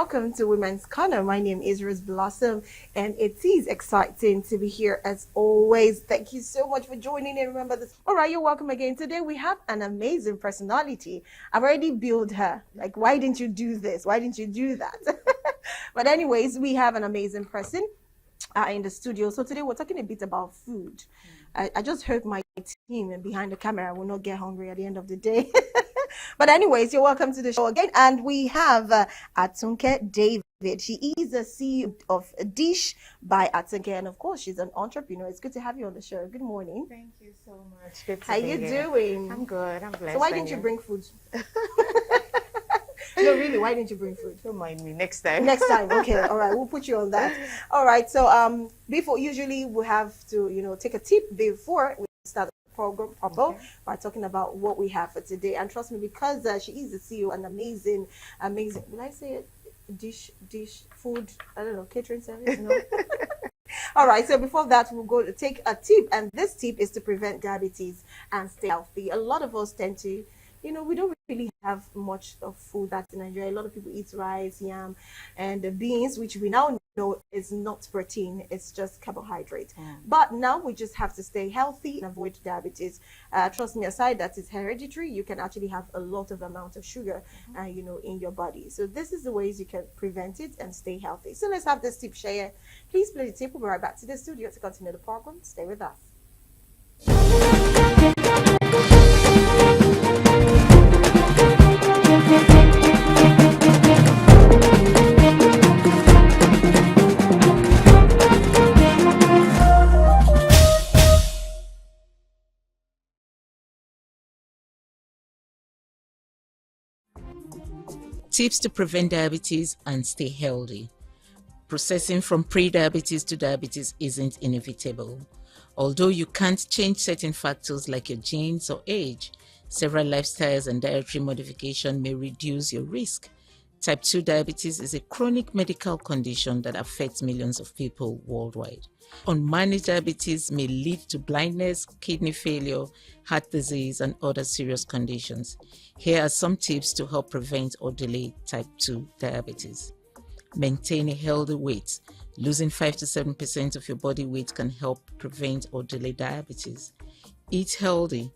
welcome to Women's Corner. My name is Rose Blossom, and it is exciting to be here as always. Thank you so much for joining in. Remember this. All right, you're welcome again. Today we have an amazing personality. I've already built her. Like, why didn't you do this? Why didn't you do that? But anyways, we have an amazing person in the studio. So today we're talking a bit about food. I just hope my team behind the camera will not get hungry at the end of the day. But anyways, you're welcome to the show again. And we have Atunke David. She is a CEO of Dish by Atunke. And of course, she's an entrepreneur. It's good to have you on the show. Good morning. Thank you so much. Good to How be you here. doing? I'm good. I'm blessed. So why didn't you bring food? No, really, why didn't you bring food? Don't mind me. Next time. Next time. Okay. All right. We'll put you on that. All right. So before, usually we have to, take a tip before we start the program proper by talking about what we have for today. And trust me, because she is the CEO, an amazing, will I say it? Dish, food, I don't know, catering service, no? All right, so before that, we'll go to take a tip, and this tip is to prevent diabetes and stay healthy. A lot of us tend to, we don't really have much of food that's in Nigeria. A lot of people eat rice, yam, and the beans, which we now know is not protein, it's just carbohydrate. But now we just have to stay healthy and avoid diabetes. Trust me, aside that it's hereditary, you can actually have a lot of amount of sugar, in your body. So this is the ways you can prevent it and stay healthy. So let's have this tip share. Please play the tip. We'll be right back to the studio to continue the program. Stay with us. Tips to prevent diabetes and stay healthy. Processing from pre-diabetes to diabetes isn't inevitable. Although you can't change certain factors like your genes or age, several lifestyles and dietary modification may reduce your risk. Type 2 diabetes is a chronic medical condition that affects millions of people worldwide. Unmanaged diabetes may lead to blindness, kidney failure, heart disease, and other serious conditions. Here are some tips to help prevent or delay type 2 diabetes. Maintain a healthy weight. Losing 5 to 7% of your body weight can help prevent or delay diabetes. Eat healthy.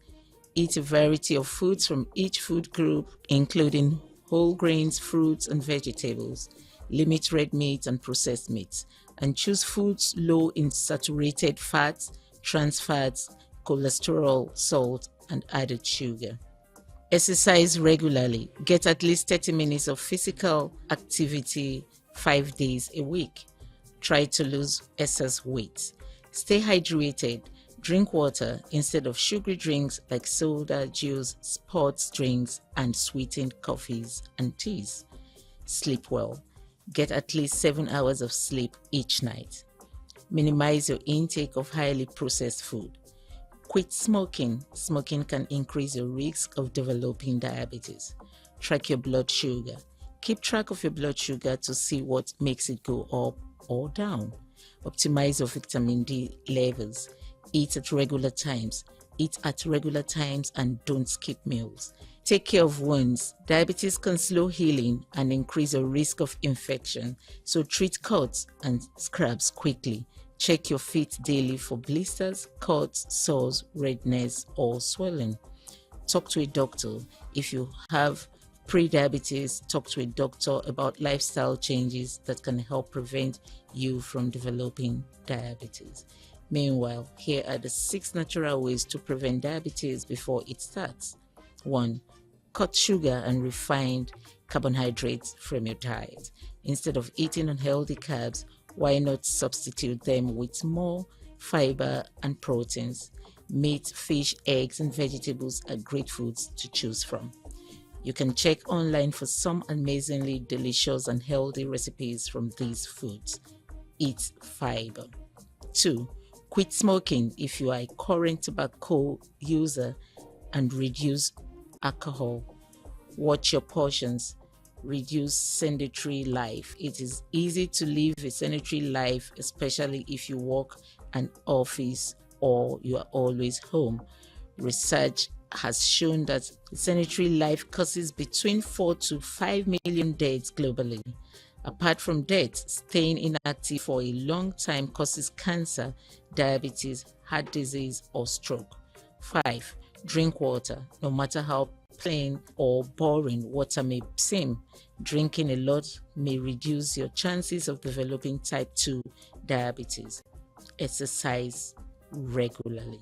Eat a variety of foods from each food group, including whole grains, fruits, and vegetables. Limit red meat and processed meats, and choose foods low in saturated fats, trans fats, cholesterol, salt, and added sugar. Exercise regularly. Get at least 30 minutes of physical activity 5 days a week. Try to lose excess weight. Stay hydrated. Drink water instead of sugary drinks like soda, juice, sports drinks, and sweetened coffees and teas. Sleep well. Get at least 7 hours of sleep each night. Minimize your intake of highly processed food. Quit smoking. Smoking can increase your risk of developing diabetes. Track your blood sugar. Keep track of your blood sugar to see what makes it go up or down. Optimize your vitamin D levels. Eat at regular times. Eat at regular times and don't skip meals. Take care of wounds. Diabetes can slow healing and increase your risk of infection, so treat cuts and scrapes quickly. Check your feet daily for blisters, cuts, sores, redness, or swelling. Talk to a doctor. If you have pre-diabetes, talk to a doctor about lifestyle changes that can help prevent you from developing diabetes. Meanwhile, here are the 6 natural ways to prevent diabetes before it starts. 1. Cut sugar and refined carbohydrates from your diet. Instead of eating unhealthy carbs, why not substitute them with more fiber and proteins? Meat, fish, eggs, and vegetables are great foods to choose from. You can check online for some amazingly delicious and healthy recipes from these foods. Eat fiber. 2. Quit smoking if you are a current tobacco user and reduce alcohol. Watch your portions. Reduce sedentary life. It is easy to live a sedentary life, especially if you work an office or you are always home. Research has shown that sedentary life causes between 4 to 5 million deaths globally. Apart from death, staying inactive for a long time causes cancer, diabetes, heart disease, or stroke. 5. Drink water. No matter how plain or boring water may seem, drinking a lot may reduce your chances of developing type 2 diabetes. Exercise regularly.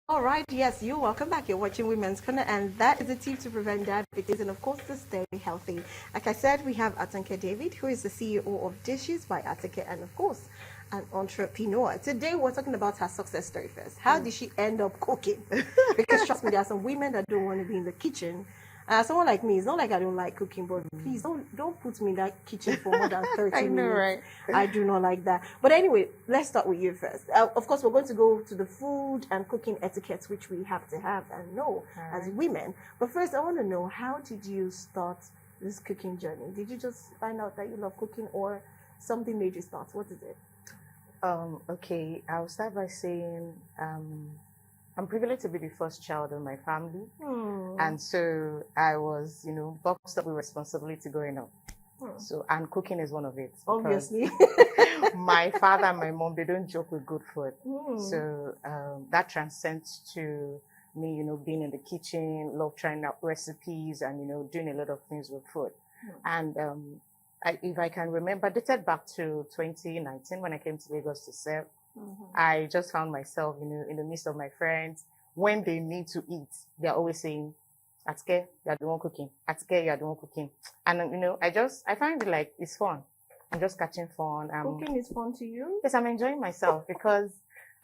All right, yes, you're welcome back. You're watching Women's Corner, and that is a tip to prevent diabetes and, of course, to stay healthy. Like I said, we have Atunke David, who is the CEO of Dishes by Atunke, and, of course, an entrepreneur. Today, we're talking about her success story first. How did she end up cooking? Because, trust me, there are some women that don't want to be in the kitchen. Someone like me, it's not like I don't like cooking, but please don't put me in that kitchen for more than 30 I know, minutes. right? I do not like that. But anyway, let's start with you first. Of course, we're going to go to the food and cooking etiquettes, which we have to have and know as women. But first, I want to know, how did you start this cooking journey? Did you just find out that you love cooking, or something made you start? What is it? Okay, I'll start by saying I'm privileged to be the first child in my family. And so I was, boxed up with responsibility growing up. So, and cooking is one of it. Obviously. My father and my mom, they don't joke with good food. So that transcends to me, being in the kitchen, love trying out recipes and, doing a lot of things with food. And if I can remember, dated back to 2019 when I came to Lagos to serve, I just found myself, in the midst of my friends. When they need to eat, they're always saying, Atike, you're the one cooking. Atike, you're the one cooking. And, I find it like it's fun. I'm just catching fun. Cooking is fun to you? Yes, I'm enjoying myself because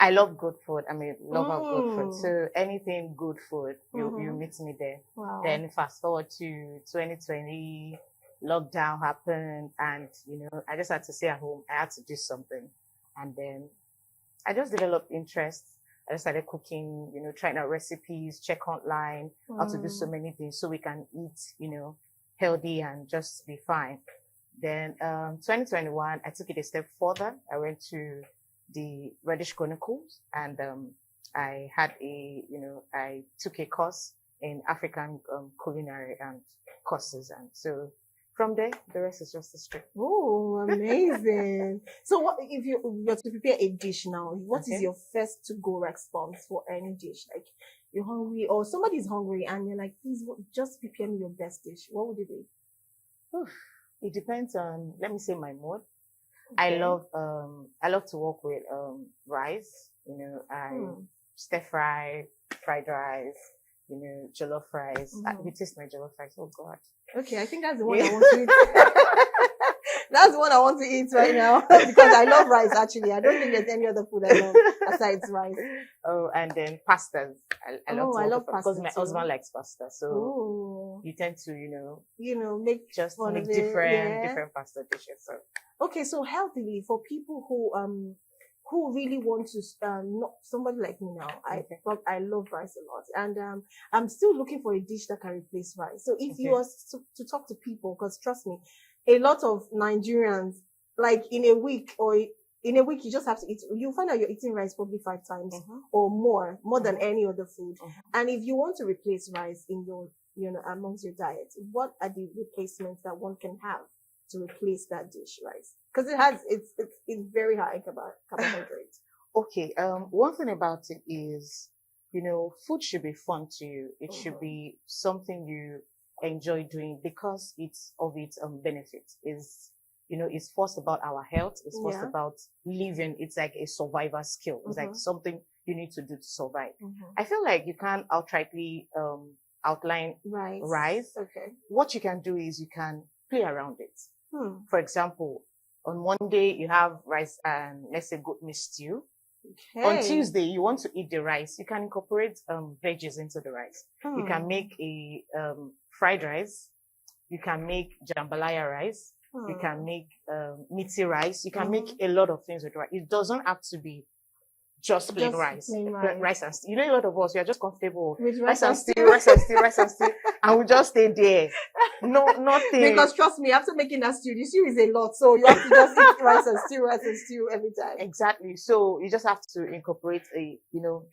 I love good food. I'm a lover of good food. So anything good food, you meet me there. Wow. Then fast forward to 2020, lockdown happened, and, I just had to stay at home. I had to do something. And then I just developed interest. I just started cooking, trying out recipes, check online, how to do so many things so we can eat, healthy and just be fine. Then 2021, I took it a step further. I went to the Reddish Chronicles, and I had I took a course in African culinary and courses. And so from there, the rest is just history. Oh, amazing. So what if you're to prepare a dish now, what is your first to-go response for any dish? Like, you're hungry or somebody's hungry and you're like, please just prepare me your best dish. What would it be? It depends on, let me say, my mood. Okay. I love to work with rice. I stir fry, fried rice, jollof rice. We taste my jollof rice. Oh God. Okay, I think that's the one I want to eat. That's the one I want to eat right now because I love rice. Actually, I don't think there's any other food I love besides rice. Oh, and then pastas. I love pasta because my husband likes pasta. So you tend to make different pasta dishes. So. Okay, so healthily for people who really want to not somebody like me now. I love rice a lot, and I'm still looking for a dish that can replace rice. So if you are to talk to people, because trust me, a lot of Nigerians, like in a week you just have to eat. You find out you're eating rice probably 5 times or more than any other food. And if you want to replace rice in your amongst your diet, what are the replacements that one can have to replace that dish, rice? Because it's very high carbohydrates. Okay. One thing about it is, food should be fun to you. It should be something you enjoy doing because it's of its benefits. It's first about our health. It's first about living. It's like a survival skill. It's like something you need to do to survive. I feel like you can't outrightly outline rice. Okay. What you can do is you can play around it. For example, on one day you have rice and let's say goat meat stew. Okay. On Tuesday you want to eat the rice. You can incorporate veggies into the rice. You can make a fried rice. You can make jambalaya rice. You can make meaty rice. You can make a lot of things with rice. It doesn't have to be just plain rice. Plain Rice and stew. You know, a lot of us, we are just comfortable with rice and stew, rice and stew, rice and stew, and we just stay there. No, nothing. Because trust me, after making that stew, the stew is a lot, so you have to just eat rice and stew every time. Exactly. So you just have to incorporate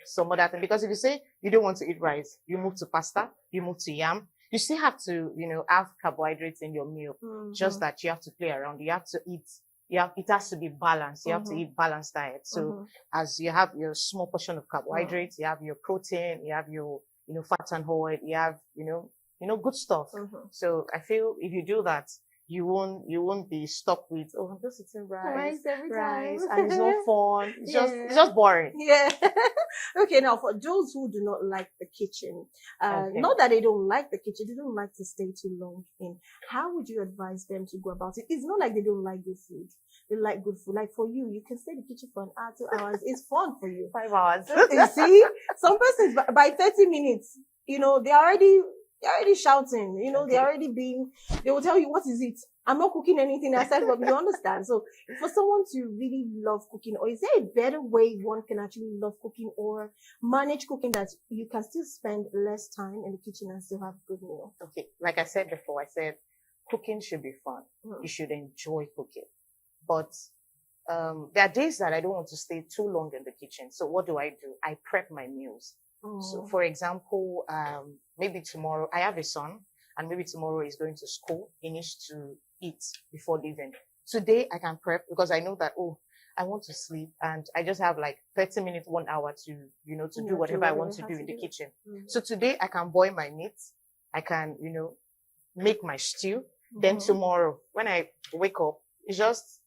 some other thing. Because if you say you don't want to eat rice, you move to pasta, you move to yam. You still have to, have carbohydrates in your meal. Just that you have to play around. You have to eat. It has to be balanced. You have to eat balanced diet. So as you have your small portion of carbohydrates, you have your protein, you have your, fat and oil, you have, good stuff. So I feel if you do that, you won't be stuck with, I'm just eating rice every time. and it's not fun. It's Yeah. just boring. Yeah. Okay, now for those who do not like the kitchen, not that they don't like the kitchen, they don't like to stay too long in. How would you advise them to go about it? It's not like they don't like good food. They like good food. Like for you, you can stay in the kitchen for an hour, 2 hours. It's fun for you. 5 hours. You see, some persons by 30 minutes, they're already shouting, they will tell you, what is it? I'm not cooking anything aside from, you understand? So for someone to really love cooking, or is there a better way one can actually love cooking or manage cooking that you can still spend less time in the kitchen and still have a good meal? Okay. Like I said before, cooking should be fun. You should enjoy cooking. But there are days that I don't want to stay too long in the kitchen. So what do? I prep my meals. So for example, maybe tomorrow, I have a son, and maybe tomorrow he's going to school. He needs to eat before leaving. Today I can prep because I know that, I want to sleep and I just have like 30 minutes, 1 hour to do whatever I want to do in the kitchen. So today I can boil my meat. I can, make my stew. Then tomorrow when I wake up, it's just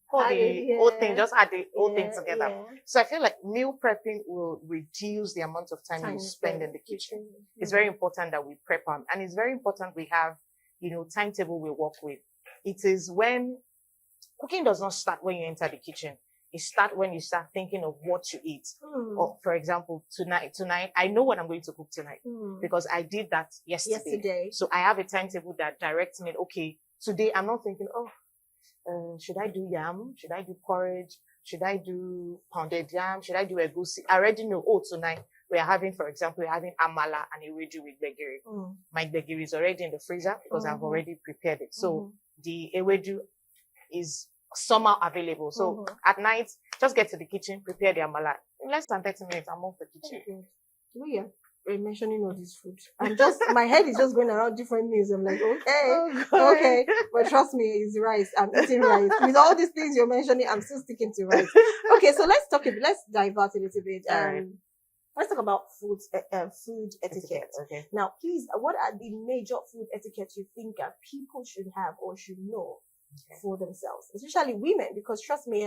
pour the whole thing, just add the whole thing together. Yeah. So I feel like meal prepping will reduce the amount of time you spend in the kitchen. It's very important that we prep them. And it's very important we have, timetable we work with. It is when cooking does not start when you enter the kitchen. It starts when you start thinking of what to eat. Or for example, tonight, I know what I'm going to cook tonight because I did that yesterday. So I have a timetable that directs me, okay, today I'm not thinking, should I do yam? Should I do porridge? Should I do pounded yam? Should I do egusi? I already know, tonight we're having amala and ewedu with gbegiri. My gbegiri is already in the freezer because I've already prepared it. So the ewedu is somehow available. So at night, just get to the kitchen, prepare the amala. In less than 30 minutes, I'm off the kitchen. We're mentioning all this food. My head is just going around different meals. I'm like, okay. But trust me, it's rice. I'm eating rice. With all these things you're mentioning, I'm still sticking to rice. Okay, so let's divert a little bit. Let's talk about food etiquette. Okay. Now, please, what are the major food etiquettes you think people should have or should know for themselves, especially women? Because trust me,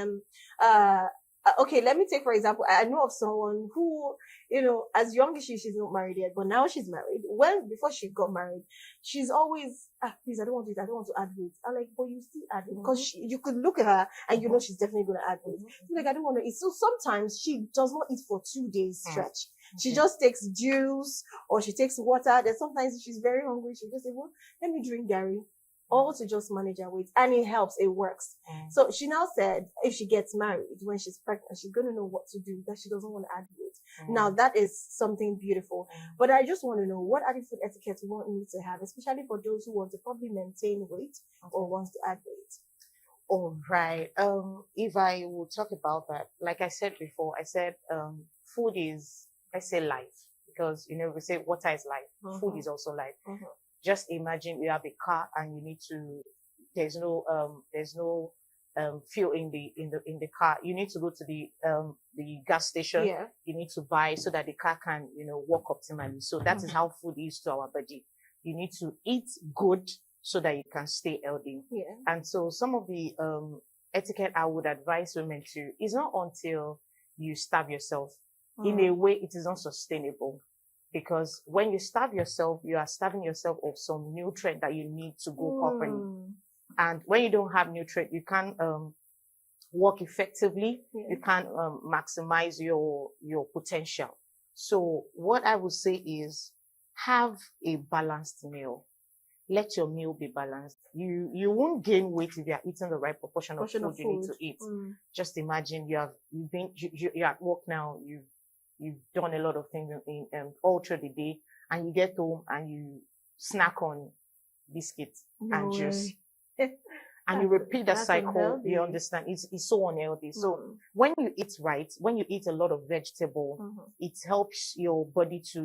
okay, let me take for example, I know of someone who, as young as she's not married yet, but now she's married. Before she got married, she's always, please, I don't want to add weight. I'm like, but you still add weight. Because you could look at her and you know she's definitely going to add weight. She's like, I don't want to eat. So sometimes she does not eat for 2 days stretch. She just takes juice or she takes water. Then sometimes if she's very hungry, she'll just say, well, let me drink Gary. All to just manage her weight. And it helps, it works. So she now said if she gets married, when she's pregnant, she's going to know what to do, that she doesn't want to add weight. Now that is something beautiful. But I just want to know, what are the food etiquettes we want me to have, especially for those who want to probably maintain weight or wants to add weight? All right. If I will talk about that, like I said before, food is, let's say, life. Because, we say water is life. Food is also life. Just imagine you have a car and you need to, there's no fuel in the car. You need to go to the gas station. You need to buy so that the car can, work optimally. So that is how food is to our body. You need to eat good so that you can stay healthy. And so some of the, etiquette I would advise women to is not until you starve yourself. In a way, it is unsustainable. Because when you starve yourself, you are starving yourself of some nutrient that you need to go properly. And when you don't have nutrient, you can't work effectively. You can't maximize your potential. So what I would say is have a balanced meal. Let your meal be balanced. you won't gain weight if you are eating the right proportion of Portion food of you need food. to eat. Mm. Just imagine you're at work now, you've done a lot of things all through the day, and you get home and you snack on biscuits and juice. And you repeat the That's cycle, unhealthy. you understand? It's so unhealthy. So Mm. when you eat right, when you eat a lot of vegetable, Mhm. it helps your body to,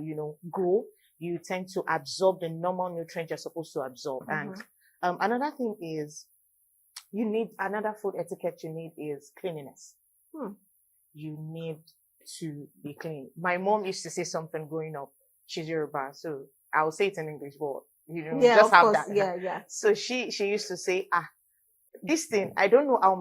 grow. You tend to absorb the normal nutrients you're supposed to absorb. Mhm. And another thing is, another food etiquette you need is cleanliness. You need to be clean. My mom used to say something growing up. She's Yoruba, so I'll say it in English, but Yeah, just of have course. that. Yeah. So she used to say, this thing, I don't know how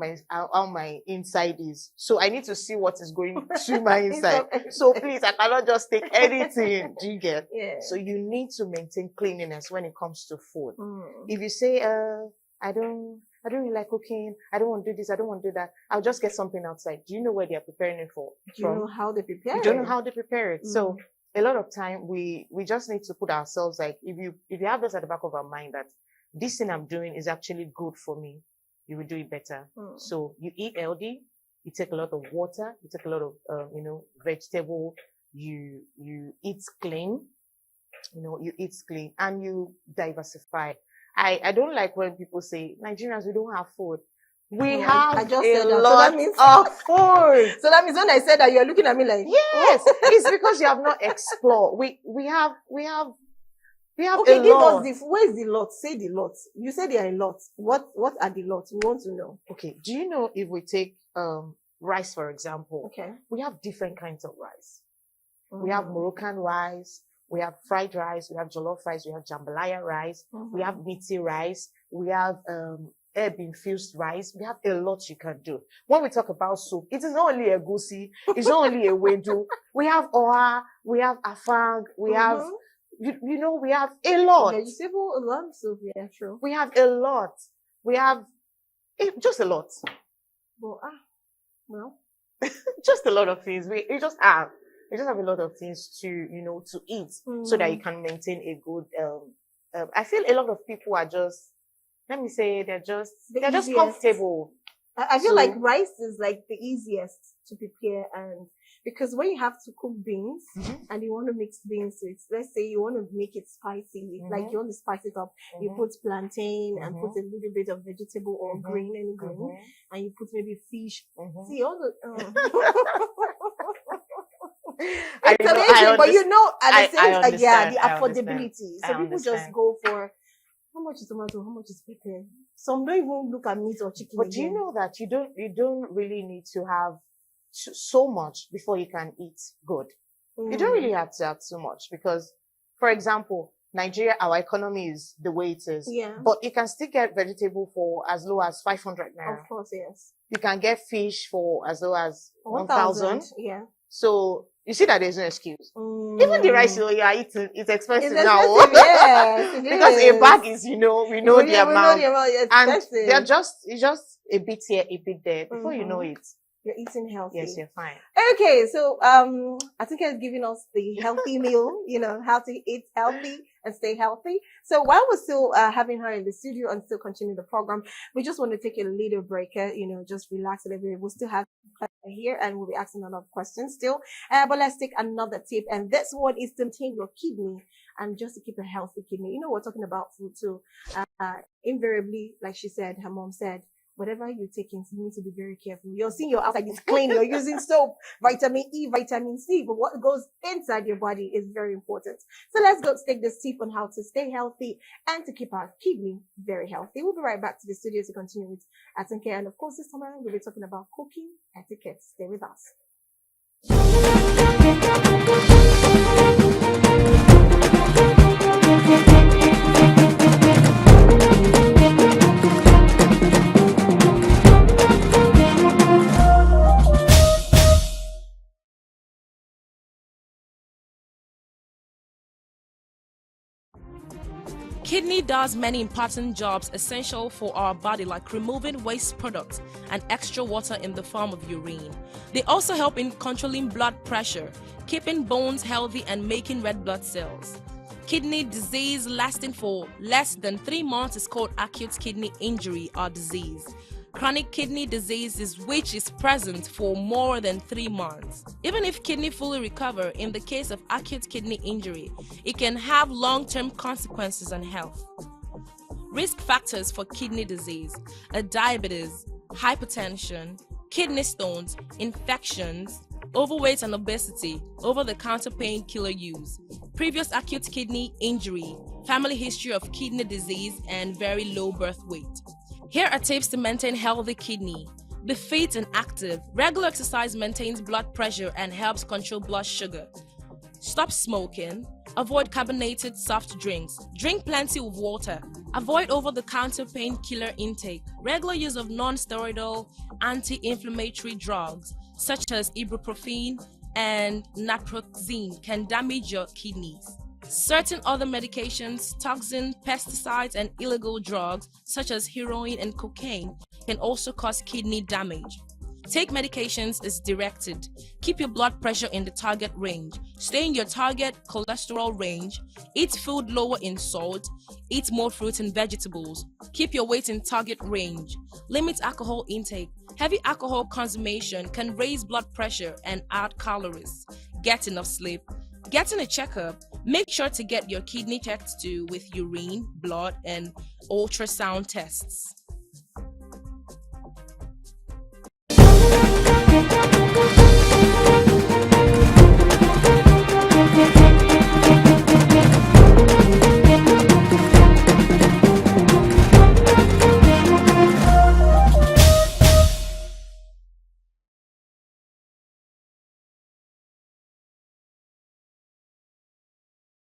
my inside is. So I need to see what is going to my inside. So please, I cannot just take anything. Do you get? Yeah. So you need to maintain cleanliness when it comes to food. Mm. If you say, I don't really like cooking, I don't want to do this, I don't want to do that, I'll just get something outside. Do you know where they're preparing it for? Do you know how they prepare? You don't know how they prepare it. Mm. So a lot of time we just need to put ourselves, like, if you have this at the back of our mind that this thing I'm doing is actually good for me, you will do it better. Mm. So you eat healthy, you take a lot of water, you take a lot of vegetable, you eat clean, and you diversify. I don't like when people say Nigerians, we don't have food. We have I just a said that. lot So that means of food. So that means when I said that, you're looking at me like, Yes, it's because you have not explored. We have okay, a give lot. us where's the lot? Say the lot. You said there are a lot. What are the lots? We want to know. Okay, do you know, if we take rice, for example, Okay. we have different kinds of rice. Mm-hmm. We have Moroccan rice, we have fried rice, we have jollof rice, we have jambalaya rice, Mm-hmm. we have meaty rice, we have herb infused rice. We have a lot you can do. When we talk about soup, it is not only a goosey, it's not only a wedu. We have oha, we have afang, we have we have a lot. Vegetable, a lot of soup, yeah, true. We have a lot. We have just a lot. Well, just a lot of things. We just have a lot of things to to eat, so that you can maintain a good. I feel a lot of people are just, let me say, they're just comfortable. I feel like rice is like the easiest to prepare, and because when you have to cook beans and you want to mix beans with, let's say you want to make it spicy, like you want to spice it up, you put plantain and put a little bit of vegetable or green, any green, and you put maybe fish. See all the. It's amazing, but at the same time, the affordability. So people just go for, how much is tomato? How much is pepper? Some don't even look at meat or chicken. But do you know that you don't really need to have so much before you can eat good? You don't really have to have too much, because, for example, Nigeria, our economy is the way it is. Yeah. But you can still get vegetable for as low as 500 naira. Of course, yes. You can get fish for as low as 1,000. Yeah. So you see that there's no excuse. Even the rice you are eating is expensive now. Yes, because a bag is, we know the amount. And it's just a bit here, a bit there. Before you know it, you're eating healthy. Yes, you're fine. Okay, so I think it's giving us the healthy meal, how to eat healthy and stay healthy. So while we're still having her in the studio and still continue the program, we just want to take a little break, just relax a little bit. We'll still have her here and we'll be asking a lot of questions still. But let's take another tip. And this one is to maintain your kidney and just to keep a healthy kidney. We're talking about food too. Invariably, like she said, her mom said, whatever you're taking, you need to be very careful. You're seeing your outside is clean. You're using soap, vitamin E, vitamin C, but what goes inside your body is very important. So let's go take this tip on how to stay healthy and to keep our kidney very healthy. We'll be right back to the studio to continue with Atunke. And of course, this time around, we'll be talking about cooking etiquette. Stay with us. Kidney does many important jobs essential for our body, like removing waste products and extra water in the form of urine. They also help in controlling blood pressure, keeping bones healthy, and making red blood cells. Kidney disease lasting for less than 3 months is called acute kidney injury or disease. Chronic kidney disease is which is present for more than 3 months. Even if kidney fully recover, in the case of acute kidney injury, it can have long-term consequences on health. Risk factors for kidney disease are diabetes, hypertension, kidney stones, infections, overweight and obesity, over-the-counter painkiller use, previous acute kidney injury, family history of kidney disease, and very low birth weight. Here are tips to maintain healthy kidney. Be fit and active. Regular exercise maintains blood pressure and helps control blood sugar. Stop smoking. Avoid carbonated soft drinks. Drink plenty of water. Avoid over-the-counter painkiller intake. Regular use of non-steroidal anti-inflammatory drugs such as ibuprofen and naproxen can damage your kidneys. Certain other medications, toxins, pesticides, and illegal drugs such as heroin and cocaine can also cause kidney damage. Take medications as directed. Keep your blood pressure in the target range. Stay in your target cholesterol range. Eat food lower in salt. Eat more fruits and vegetables. Keep your weight in target range. Limit alcohol intake. Heavy alcohol consumption can raise blood pressure and add calories. Get enough sleep. Getting a checkup. Make sure to get your kidney checked too with urine, blood, and ultrasound tests.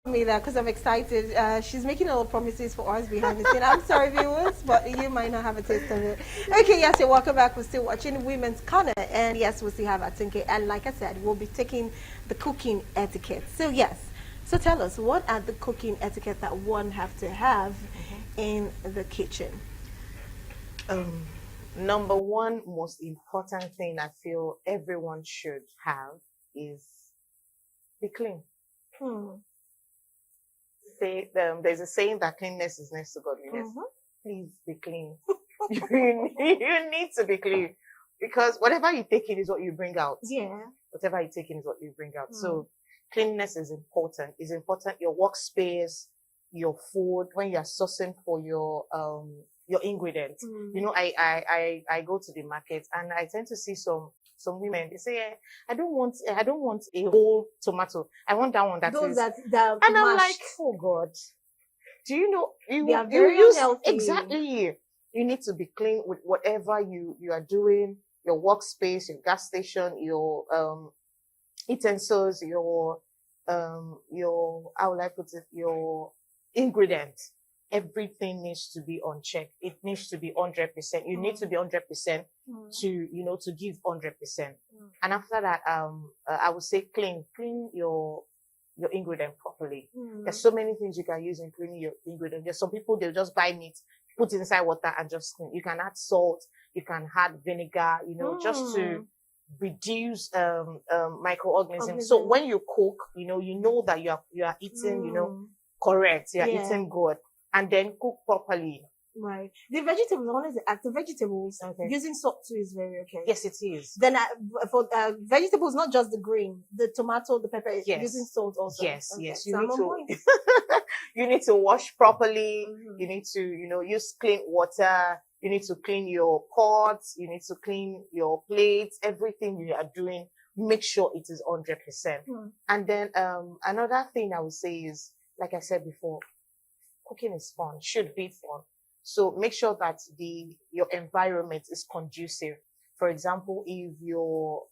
Me that because I'm excited. She's making a lot of promises for us behind the scene. I'm sorry, viewers, but you might not have a taste of it. Okay, yes, you're welcome back. We're still watching Women's Corner, and yes, we still have Atunke. And like I said, we'll be taking the cooking etiquette. So yes, so tell us, what are the cooking etiquette that one have to have in the kitchen? Number one most important thing I feel everyone should have is be clean. There's a saying that cleanliness is next to godliness. Please be clean. You need to be clean because whatever you take in is what you bring out. Yeah. Whatever you take in is what you bring out. So cleanliness is important. It's important. Your workspace, your food, when you're sourcing for your ingredients. You know, I go to the market and I tend to see some women, they say, I don't want a whole tomato. I want that one that Those is. that And I'm mashed. like, oh God, do you know They are you very use unhealthy. exactly. You need to be clean with whatever you are doing, your workspace, your gas station, your utensils, your how will I put it, your ingredients. Everything needs to be on check. It needs to be 100%. You need to be 100% to give 100%. And after that, I would say clean your ingredient properly. There's so many things you can use in cleaning your ingredient. There's some people, they'll just buy meat, put it inside water and just clean. You can add salt, you can add vinegar, just to reduce microorganisms. So when you cook, you know that you are eating, correct. You are eating good. And then cook properly. Right. The vegetables, one is the active vegetables. Okay. Using salt too is very okay. Yes, it is. Then for vegetables, not just the green, the tomato, the pepper, using salt also. Yes, okay. yes. So You need to wash properly. You need to, use clean water. You need to clean your pots. You need to clean your plates. Everything you are doing, make sure it is 100%. And then another thing I would say is, like I said before, cooking is fun, should be fun. So make sure that your environment is conducive. For example, if your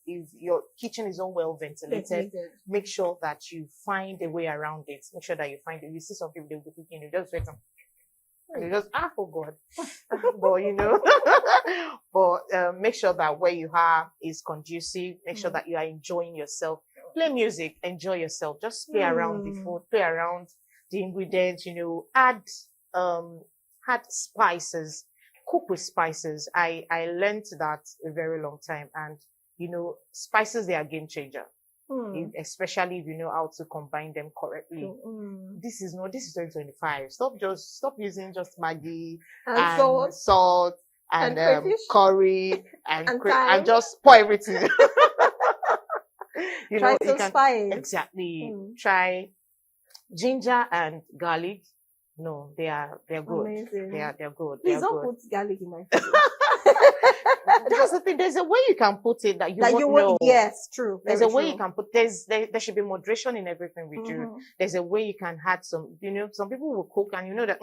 kitchen is not well ventilated, make sure that you find a way around it. Make sure that you find it. You see some people, they'll be cooking, they just wait and they just, oh God. But make sure that where you are is conducive. Make sure that you are enjoying yourself. Play music, enjoy yourself. Just play around the food, play around the ingredients, add spices, cook with spices. I learned that a very long time, and spices, they are game changer. especially if you know how to combine them correctly. This is 2025. Stop using just Maggi and salt and crayfish curry and and and thyme. just pour everything. Try you some can spice. exactly try ginger and garlic. No, they're good. Amazing. They're good. Please They're don't good. put garlic in my food. That's the thing. There's a way you can put it that you That won't you know. would, yes, true. There's very a way true. you can put. There should be moderation in everything we do. There's a way you can add some. Some people will cook and you know that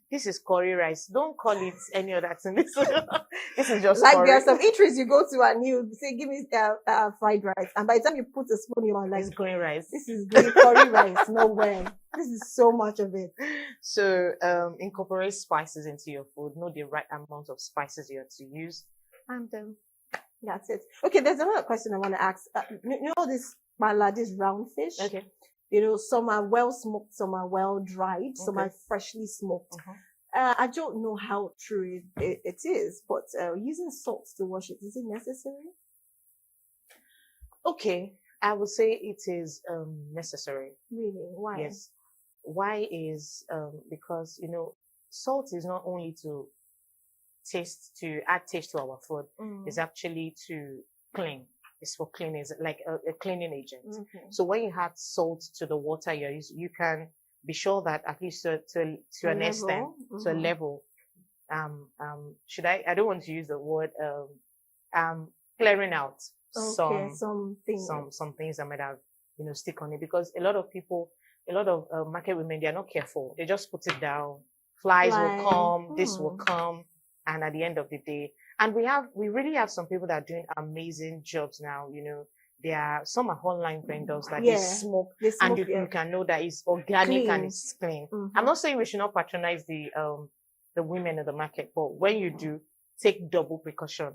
this is curry rice. Don't call it any other thing. This is just like curry. there are some eateries you go to and you say, "Give me fried rice," and by the time you put a spoon, you're like, It's green rice. "This is green curry rice." No way. This is so much of it. So incorporate spices into your food. Know the right amount of spices you have to use, and that's it. Okay, there's another question I want to ask. You know this mala, this round fish? Okay. Some are well smoked, some are well dried, some are freshly smoked. I don't know how true it is, but using salt to wash it, is it necessary? Okay, I would say it is necessary. Really? Why? Yes. Why is because salt is not only to add taste to our food. It's actually to clean. It's for cleaning. It's like a cleaning agent. So when you add salt to the water you can be sure that at least to an extent, to a level. I don't want to use the word clearing out some things that might have stick on it, because a lot of people, a lot of market women, they are not careful. They just put it down. Flies will come, this will come, and at the end of the day, and we really have some people that are doing amazing jobs now. Some are online vendors that they smoke and you can know that it's organic and it's clean. I'm not saying we should not patronize the women in the market, but when you do, take double precaution,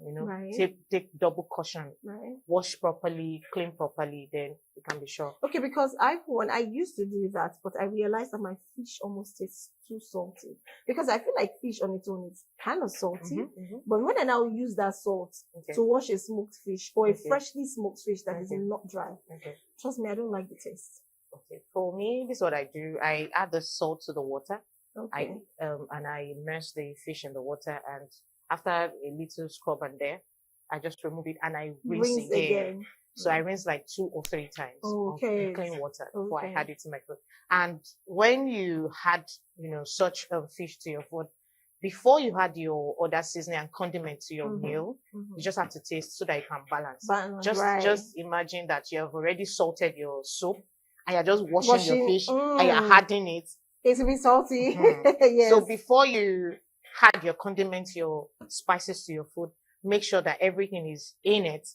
take double caution, wash properly, clean properly, then you can be sure. Okay, because I used to do that, but I realized that my fish almost tastes too salty, because I feel like fish on its own is kind of salty, but when I now use that salt to wash a smoked fish or a freshly smoked fish that is not dry, trust me, I don't like the taste. Okay, for me, this is what I do. I add the salt to the water. And I immerse the fish in the water, and after a little scrub and there, I just remove it and I rinse again. So I rinse like 2 or 3 times in clean water before I add it to my food. And when you add, such fish to your food, before you add your other seasoning and condiment to your meal, you just have to taste so that you can balance. Just imagine that you have already salted your soup and you're just washing your fish and you're adding it. It will be salty. Yes. So before you add your condiments, your spices to your food, make sure that everything is in it,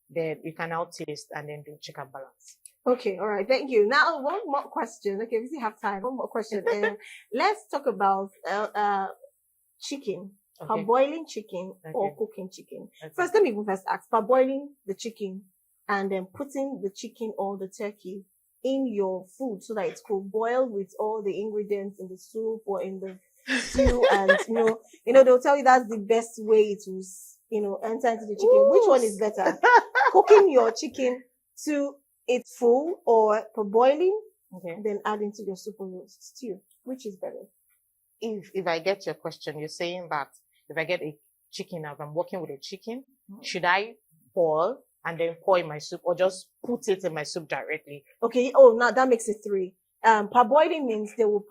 then you can now taste and then do check and balance. Okay, all right, thank you. Now, one more question. Okay, we still have time. One more question. Let's talk about chicken. Parboiling chicken or cooking chicken. First, let me first ask, parboiling the chicken and then putting the chicken or the turkey in your food so that it could boil with all the ingredients in the soup or in the stew, and they'll tell you that's the best way to enter into the chicken. Which one is better? Cooking your chicken to its full, or parboiling then adding to your soup or your stew? Which is better? If I get your question, you're saying that if I get a chicken, if I'm working with a chicken, should I boil and then pour in my soup, or just put it in my soup directly? Okay. Oh, now that makes it 3. Parboiling means they will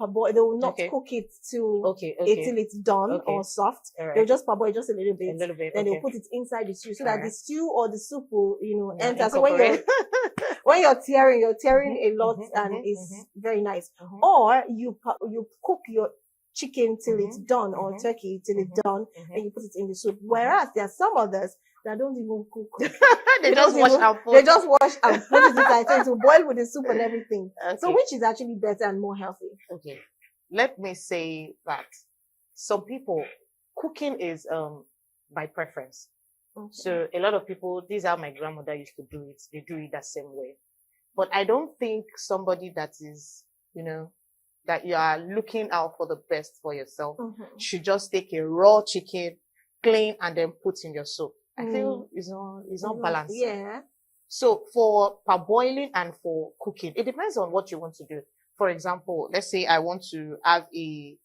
not cook it till it's done or soft. Right. They'll just parboil just a little bit. Then they'll put it inside the stew so that the stew or the soup will, enter. So when you're tearing a lot and it's very nice. Or you cook your chicken till it's done, or turkey till it's done, and you put it in the soup. Whereas there are some others that don't even cook. They just wash and put. They just wash and put it inside, so to boil with the soup and everything. Okay. So which is actually better and more healthy? Okay. Let me say that some people, cooking is by preference. So a lot of people, this is how my grandmother used to do it. They do it that same way. But I don't think somebody that is, that you are looking out for the best for yourself should just take a raw chicken, clean, and then put in your soup. I feel it's not balanced. Yeah. So for parboiling and for cooking, it depends on what you want to do. For example, let's say I want to have a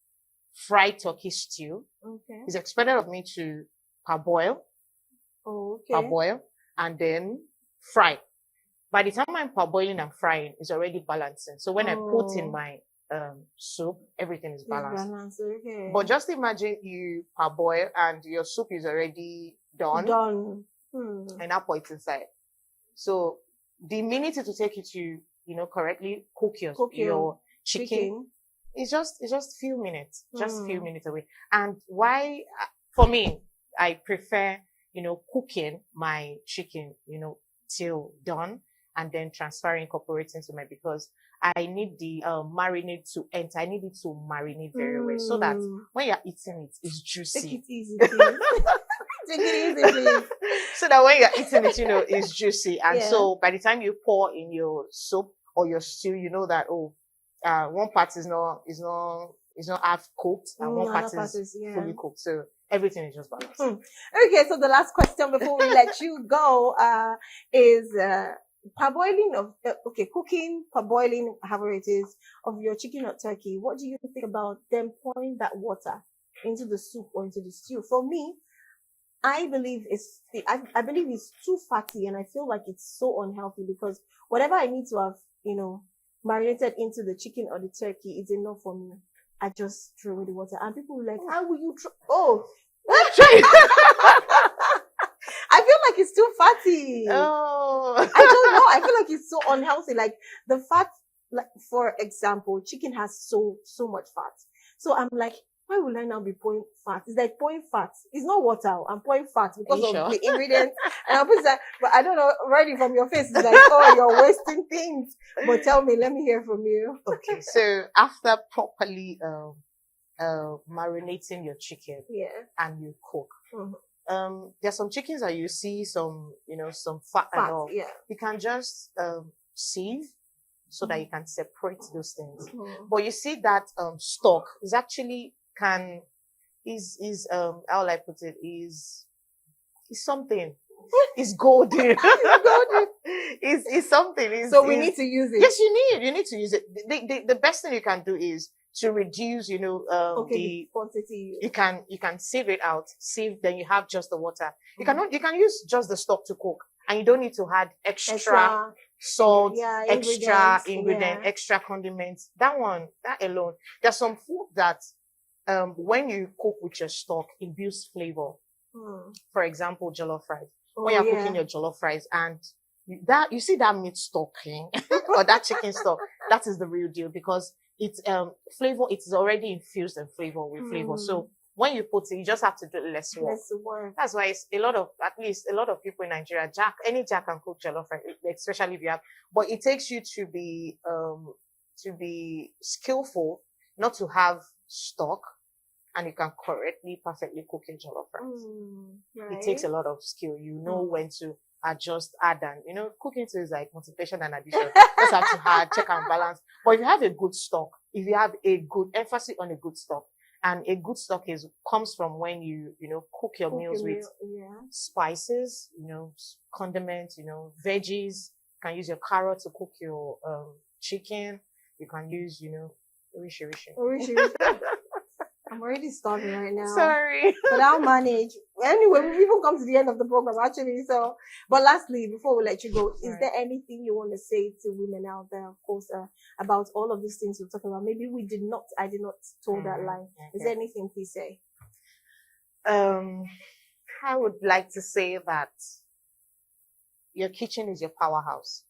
fried turkey stew. Okay. It's expected of me to parboil, Oh, okay. parboil, and then fry. By the time I'm parboiling and frying, it's already balancing. So when I put in my soup, everything is It's balanced. balanced. Okay. But just imagine you parboil and your soup is already done, Done. and now pour it inside. So the minute it will take you to, correctly cook your chicken, it's just few minutes, just few minutes away. And why, for me, I prefer, cooking my chicken, till done and then transferring, incorporating to because I need the marinade to enter. I need it to marinate very well so that when you're eating it, it's juicy. Take it easy, please. Take it easy, please. So that when you're eating it, it's juicy. And so by the time you pour in your soup or your stew, you know that, one part is not half cooked and one part is fully cooked. So everything is just balanced. Okay, so the last question before we let you go is parboiling of cooking, parboiling, however it is, of your chicken or turkey. What do you think about them pouring that water into the soup or into the stew? For me, I believe it's too fatty, and I feel like it's so unhealthy because whatever I need to have, marinated into the chicken or the turkey is enough for me. I just throw away the water, and people were like, "How will you I feel like it's too fatty. Oh, I don't know. I feel like it's so unhealthy. Like the fat, like for example, chicken has so much fat. So I'm like, why will I now be pouring fat? It's like pouring fat. It's not water. I'm pouring fat because of the ingredients. And I'm like, but I don't know. Already from your face, it's like, oh, you're wasting things. But tell me, let me hear from you. Okay, so after properly marinating your chicken, and you cook. There's some chickens that you see some fat and all. Yeah. You can just sieve so that you can separate those things. But you see that stock is actually how will I put it, is something. It's golden. It's something. So we need to use it. Yes, you need to use it. The best thing you can do is to reduce, the quantity. You can sieve it out. Sieve, then you have just the water. You can use just the stock to cook, and you don't need to add extra salt, extra ingredient, extra condiments. That alone. There's some food that when you cook with your stock, it builds flavor. For example, jollof rice. When you're cooking your jollof rice and you see that meat stocking or that chicken stock, that is the real deal because it's flavor. It's already infused in flavor with flavor. So when you put it, you just have to do less work. That's why it's a lot of people in Nigeria. Any Jack can cook jollof rice, especially if you have. But it takes you to be skillful, not to have stock, and you can perfectly cook your jollof rice. Right. It takes a lot of skill. You know when to adjust, add, and cooking too is like multiplication and addition. Just have to add, check and balance. But if you have a good stock, if you have a good emphasis on a good stock, and a good stock comes from when you cook your meals with spices, condiments, veggies. You can use your carrot to cook your chicken. You can use orishi. I'm already starving right now. Sorry. But I'll manage. Anyway, we've even come to the end of the program, actually. So, but lastly, before we let you go, is there anything you want to say to women out there, of course, about all of these things we're talking about? Maybe I did not told that line. Okay. Is there anything please say? I would like to say that your kitchen is your powerhouse.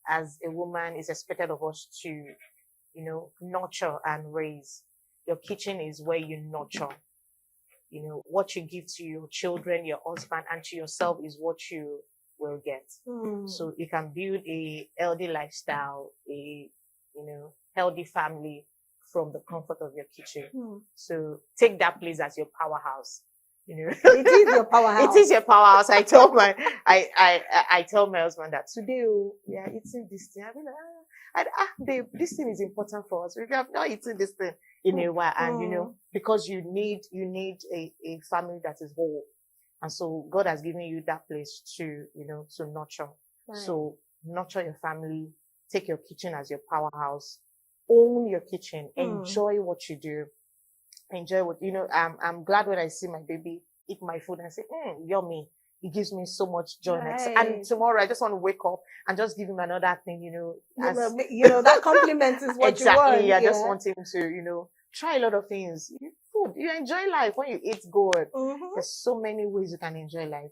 As a woman, it's expected of us to nurture and raise. Your kitchen is where you nurture. What you give to your children, your husband, and to yourself is what you will get. So you can build a healthy lifestyle, a healthy family from the comfort of your kitchen. So take that place as your powerhouse. It is your powerhouse. It is your powerhouse. I tell my husband that today we are eating this thing. I'll be like, babe, this thing is important for us. We have not eaten this thing in a while, and because you need a family that is whole. And so God has given you that place to, to nurture. Right. So nurture your family, take your kitchen as your powerhouse, own your kitchen, enjoy what you do, enjoy what, I'm glad when I see my baby eat my food and say, yummy. It gives me so much joy. Right. And tomorrow I just want to wake up and just give him another thing, that compliment is what exactly. you want. I just want him to, try a lot of things. Food, you enjoy life when you eat good. There's so many ways you can enjoy life.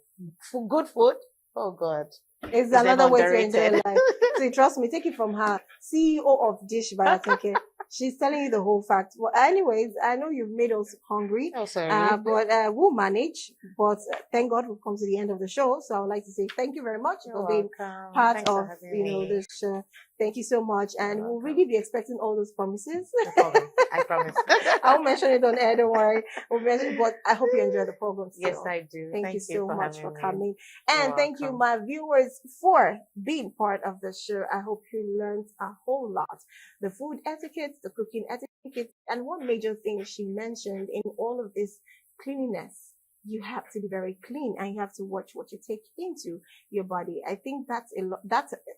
For good food, oh God. It's another way to enjoy life. See, trust me, take it from her, CEO of Dish by Atunke. She's telling you the whole fact. Well, anyways, I know you've made us hungry, Oh, sorry. but we'll manage. But thank God we've come to the end of the show. So I would like to say thank you very much for being part of this show. Thank you so much, and we'll really be expecting all those promises. No problem. I promise. I'll mention it on air. Don't worry. We'll mention, but I hope you enjoy the program. Still. Yes, I do. Thank you so much for coming, You're and thank you, welcome. my viewers, for being part of the show. I hope you learned a whole lot. The food etiquette, the cooking etiquette, and one major thing she mentioned in all of this: cleanliness. You have to be very clean, and you have to watch what you take into your body. I think that's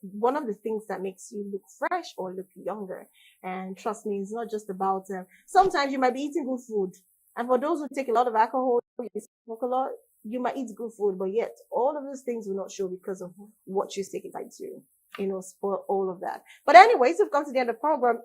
one of the things that makes you look fresh or look younger. And trust me, it's not just about, sometimes you might be eating good food. And for those who take a lot of alcohol, you smoke a lot, you might eat good food, but yet all of those things will not show because of what you take inside to, spoil all of that. But anyways, we've come to the end of the program.